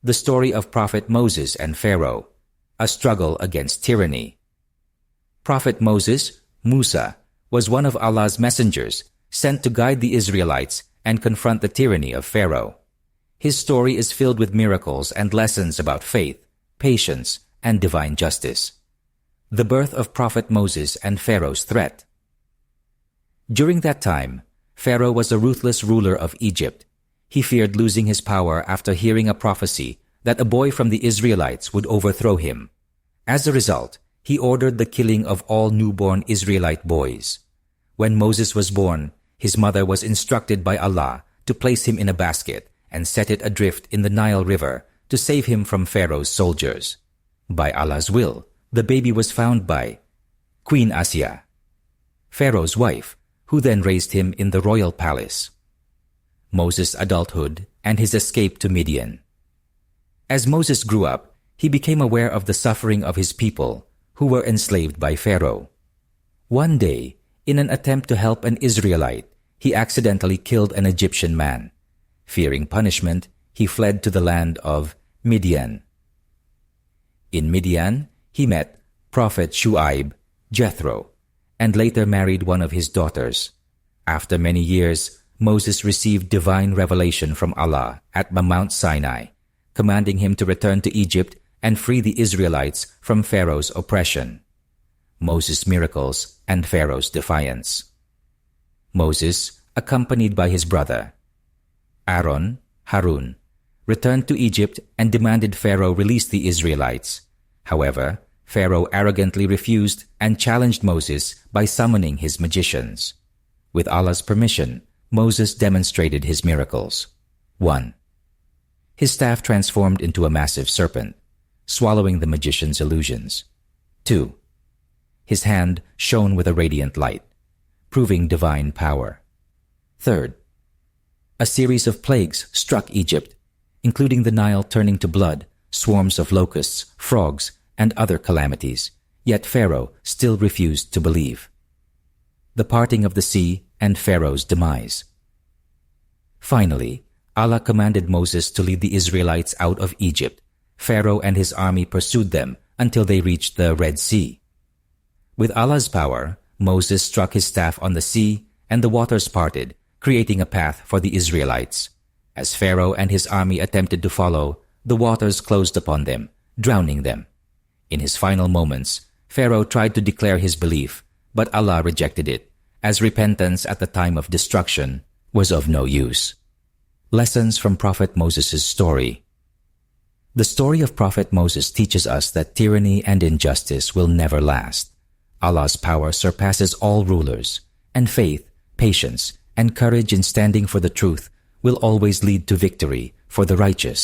The story of Prophet Moses and Pharaoh, a struggle against tyranny. Prophet Moses, Musa, was one of Allah's messengers sent to guide the Israelites and confront the tyranny of Pharaoh. His story is filled with miracles and lessons about faith, patience, and divine justice. The birth of Prophet Moses and Pharaoh's threat. During that time, Pharaoh was a ruthless ruler of Egypt. He feared losing his power after hearing a prophecy that a boy from the Israelites would overthrow him. As a result, he ordered the killing of all newborn Israelite boys. When Moses was born, his mother was instructed by Allah to place him in a basket and set it adrift in the Nile River to save him from Pharaoh's soldiers. By Allah's will, the baby was found by Queen Asiyah, Pharaoh's wife, who then raised him in the royal palace. Moses' adulthood and his escape to Midian. As Moses grew up, he became aware of the suffering of his people who were enslaved by Pharaoh. One day, in an attempt to help an Israelite, he accidentally killed an Egyptian man. Fearing punishment, he fled to the land of Midian. In Midian, he met Prophet Shu'aib, Jethro, and later married one of his daughters. After many years, Moses received divine revelation from Allah at Mount Sinai, commanding him to return to Egypt and free the Israelites from Pharaoh's oppression. Moses' miracles and Pharaoh's defiance. Moses, accompanied by his brother Harun, returned to Egypt and demanded Pharaoh release the Israelites. However, Pharaoh arrogantly refused and challenged Moses by summoning his magicians. With Allah's permission, Moses demonstrated his miracles. 1. His staff transformed into a massive serpent, swallowing the magician's illusions. 2. His hand shone with a radiant light, proving divine power. 3. A series of plagues struck Egypt, including the Nile turning to blood, swarms of locusts, frogs, and other calamities, yet Pharaoh still refused to believe. The parting of the sea and Pharaoh's demise. Finally, Allah commanded Moses to lead the Israelites out of Egypt. Pharaoh and his army pursued them until they reached the Red Sea. With Allah's power, Moses struck his staff on the sea, and the waters parted, creating a path for the Israelites. As Pharaoh and his army attempted to follow, the waters closed upon them, drowning them. In his final moments, Pharaoh tried to declare his belief, but Allah rejected it, as repentance at the time of destruction was of no use. Lessons from Prophet Moses' story. The story of Prophet Moses teaches us that tyranny and injustice will never last. Allah's power surpasses all rulers, and faith, patience, and courage in standing for the truth will always lead to victory for the righteous.